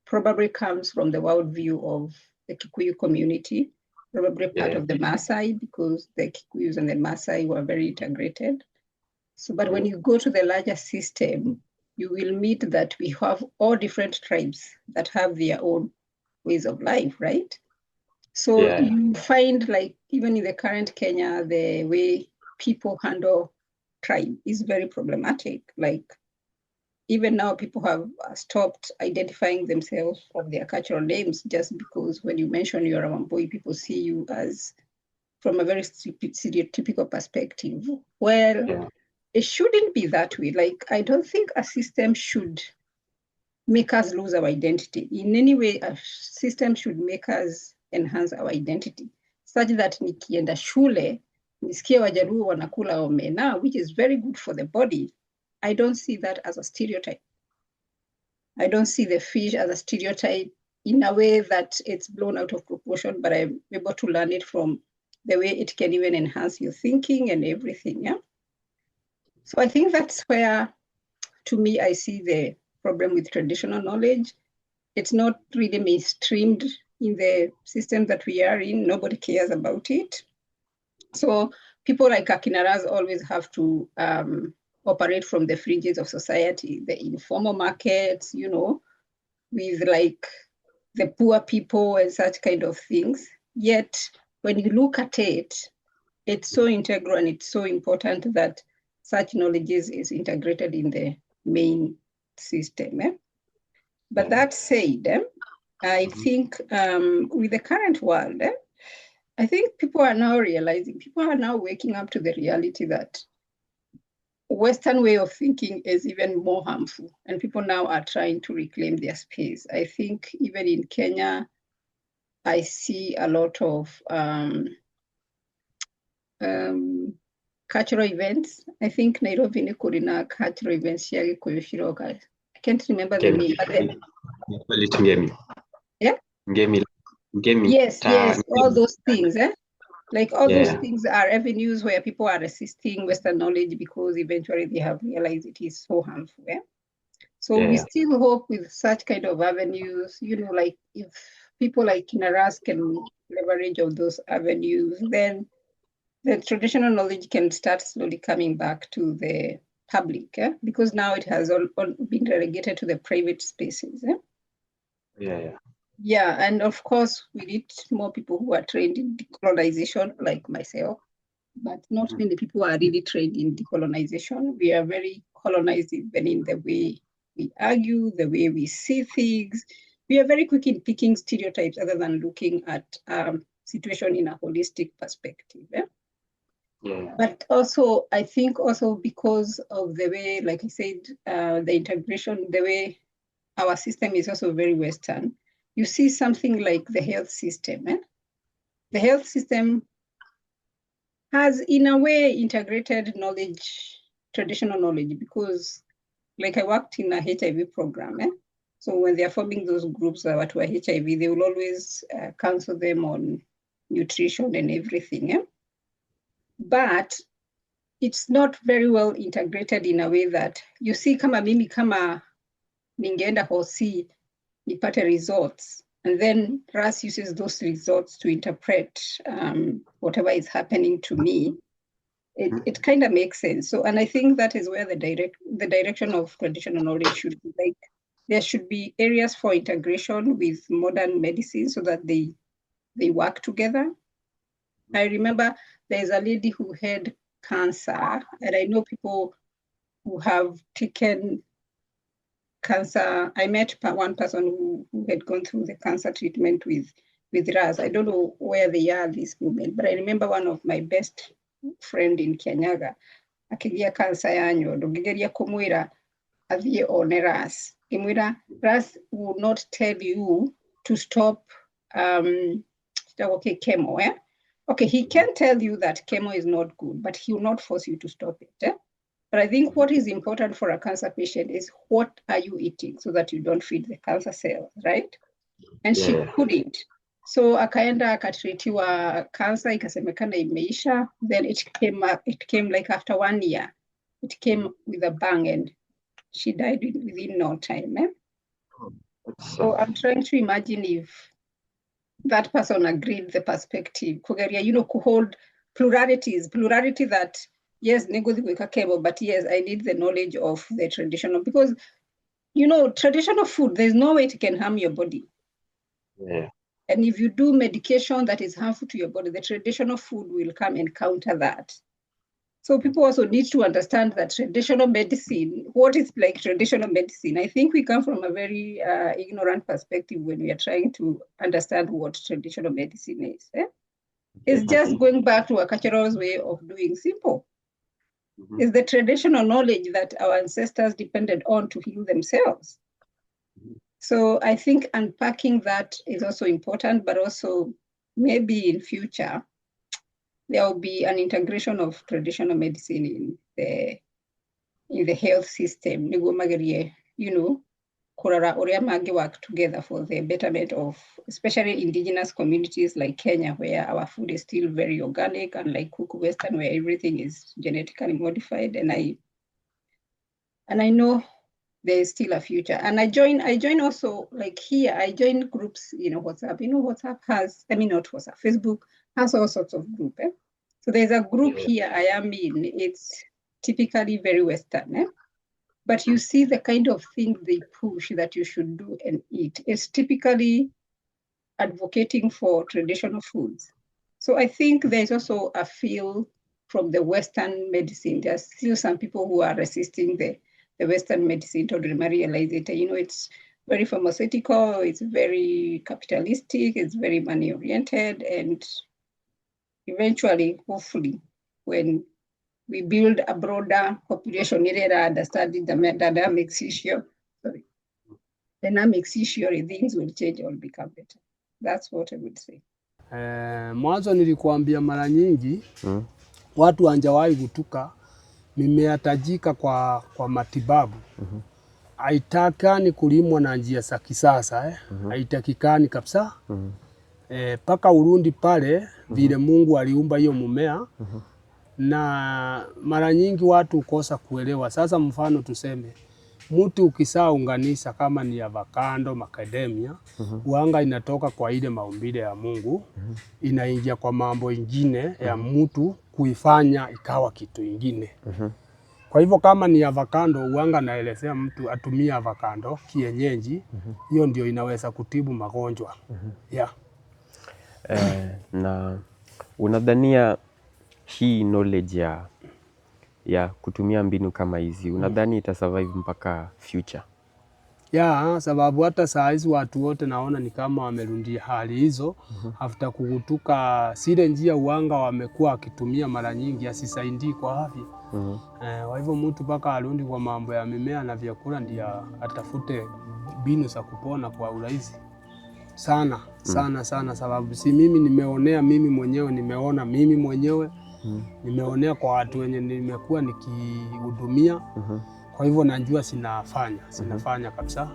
probably comes from the worldview of the Kikuyu community, probably part of the Maasai, because the Kikuyus and the Maasai were very integrated. So, but when you go to the larger system, you will meet that we have all different tribes that have their own ways of life, right? So you find, like, even in the current Kenya, the way people handle tribe is very problematic. Like, even now, people have stopped identifying themselves of their cultural names just because when you mention you're a Wambui, people see you as from a very stereotypical perspective. Well, it shouldn't be that way. Like, I don't think a system should make us lose our identity. In any way, a system should make us enhance our identity, such that nikienda shule, nisikie Wajaluo wanakula omena, which is very good for the body. I don't see that as a stereotype. I don't see the fish as a stereotype in a way that it's blown out of proportion, but I'm able to learn it from the way it can even enhance your thinking and everything, yeah? So I think that's where, to me, I see the problem with traditional knowledge. It's not really mainstreamed in the system that we are in. Nobody cares about it. So people like Akinaraz always have to operate from the fringes of society, the informal markets, you know, with like the poor people and such kind of things. Yet when you look at it, it's so integral and it's so important that such knowledge is integrated in the main system. Eh? But that said, I think with the current world, I think people are now realizing, people are now waking up to the reality that Western way of thinking is even more harmful, and people now are trying to reclaim their space. I think even in Kenya, I see a lot of cultural events. I think Nairobi ni kurina cultural events yagi kuyushiroga. I can't remember the name, but then Ngemi. Yeah? Ngemi. Yes, all those things, eh? Like all those things are avenues where people are resisting Western knowledge because eventually they have realized it is so harmful. Eh? So we still hope with such kind of avenues, you know, like if people like Kinaras can leverage of those avenues, then the traditional knowledge can start slowly coming back to the public, because now it has all been relegated to the private spaces. Yeah, and of course, we need more people who are trained in decolonization, like myself, but not many people are really trained in decolonization. We are very colonized even in the way we argue, the way we see things. We are very quick in picking stereotypes other than looking at situation in a holistic perspective. But also, I think also because of the way, like I said, the integration, the way our system is also very Western, you see something like the health system. The health system has, in a way, integrated knowledge, traditional knowledge, because like I worked in a HIV program. So when they are forming those groups that were HIV, they will always counsel them on nutrition and everything. But it's not very well integrated in a way that you see kama mimi kama ningeenda hosi nipate results. And then RAS uses those results to interpret whatever is happening to me. It kind of makes sense. So, and I think that is where the direction of traditional knowledge should be. Like, there should be areas for integration with modern medicine so that they work together. I remember there's a lady who had cancer, and I know people who have taken cancer. I met one person who had gone through the cancer treatment with RAS. I don't know where they are this moment, but I remember one of my best friend in Kianyaga, akigia cancer ya nyondo, ngigeria kumwira athie one RAS. Kimwira, RAS will not tell you to stop chemo, eh? Okay, he can tell you that chemo is not good, but he will not force you to stop it. Eh? But I think what is important for a cancer patient is what are you eating so that you don't feed the cancer cells, right? And she couldn't. So akaenda akatritiwa cancer, ikasemekana imeisha. Then it came like after 1 year. It came with a bang and she died within no time. Eh? So I'm trying to imagine if that person agreed the perspective. Kugeria, you know, to hold plurality that, yes, but yes, I need the knowledge of the traditional, because, you know, traditional food, there's no way it can harm your body. Yeah. And if you do medication that is harmful to your body, the traditional food will come and counter that. So people also need to understand that traditional medicine, what is like traditional medicine? I think we come from a very ignorant perspective when we are trying to understand what traditional medicine is. Eh? It's just going back to a cultural way of doing simple. It's the traditional knowledge that our ancestors depended on to heal themselves. So I think unpacking that is also important, but also maybe in future, there will be an integration of traditional medicine in the health system. You know, work together for the betterment of especially indigenous communities like Kenya, where our food is still very organic, and like Kuku Western, where everything is genetically modified. And I know there is still a future. And I join also, like here, I join groups, you know, WhatsApp. You know, WhatsApp has, I mean, not WhatsApp, Facebook has all sorts of groups. Eh? So there's a group here I am in. It's typically very Western, eh? But you see the kind of thing they push that you should do and eat. It's typically advocating for traditional foods. So I think there's also a feel from the Western medicine. There's still some people who are resisting the Western medicine to realize it. You know, it's very pharmaceutical, it's very capitalistic, it's very money-oriented, and eventually, hopefully, when we build a broader population area understanding the dynamics issue, things will change or become better. That's what I would say. Mwanzo nilikuambia mara nyingi watu hanjawahi gutuka mimea tajika kwa matibabu. Haitakani kulimwa na njia za kisasa, haitakikani kabisa. Paka Urundi pale vile Mungu aliumba hiyo mumea, na mara nyingi watu ukosa kuelewa. Sasa mfano tuseme mtu ukisaa unganisha kama ni avocado, macadamia, uanga inatoka kwa ile maumbile ya Mungu, inaingia kwa mambo ingine ya mtu kuifanya ikawa kitu ingine. Kwa hivyo kama ni avocado, uanga naelezea mtu atumie avocado kienyeji, hiyo ndio inaweza kutibu magonjwa. Yeah. Na unadhania hii knowledge ya kutumia mbinu kama hizi, unadhani ita survive mpaka future? Yeah, sababu hata saa hizi watu wote naona ni kama wamerundia hali hizo, after kugutuka zile njia uanga wamekuwa akitumia mara nyingi asisaidii kwa afya. Kwa hivyo mtu mpaka arundi kwa mambo ya mimea na vyakula ndio atafute mbinu za kupona kwa urahisi. Sana sababu si mimi nimeonea mimi mwenyewe, nimeonea kwa watu wenye nimekuwa nikihudumia. Kwa hivyo najua sinafanya kabisa.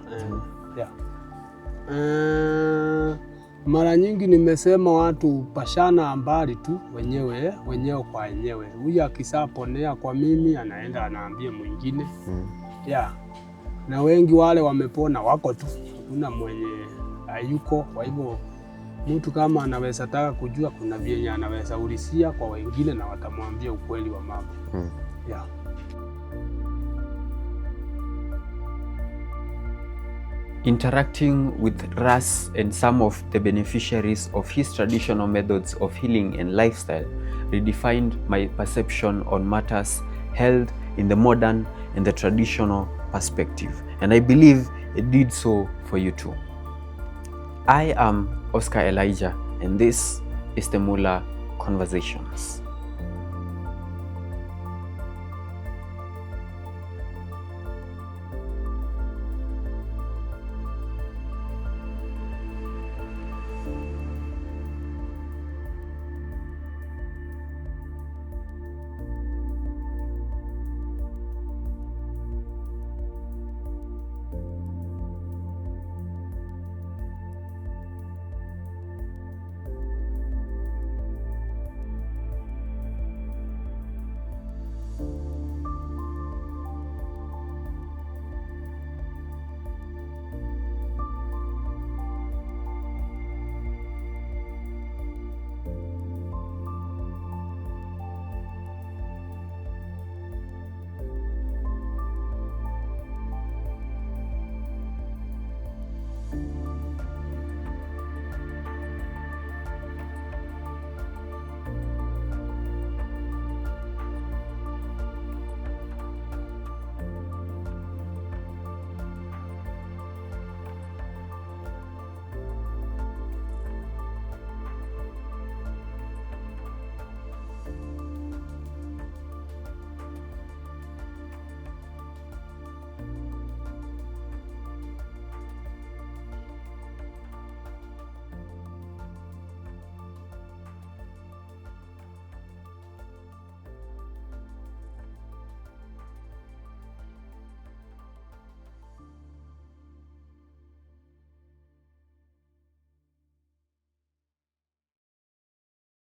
Mara nyingi nimesema watu pashana ambari tu wenyewe kwa wenyewe. Huyu akisaponea kwa mimi anaenda anaambia mwingine. Na wengi wale wamepona wako tu. Kuna mwenye hayuko. Kwa hivyo mtu kama anaweza taka kujua, kuna vyenye anaweza ulisia kwa wengine na watamwambia ukweli wa mambo. Yeah. Interacting with Ras and some of the beneficiaries of his traditional methods of healing and lifestyle redefined my perception on matters held in the modern and the traditional perspective. And I believe it did so for you too. I am Oscar Elijah, and this is the Mula Conversations.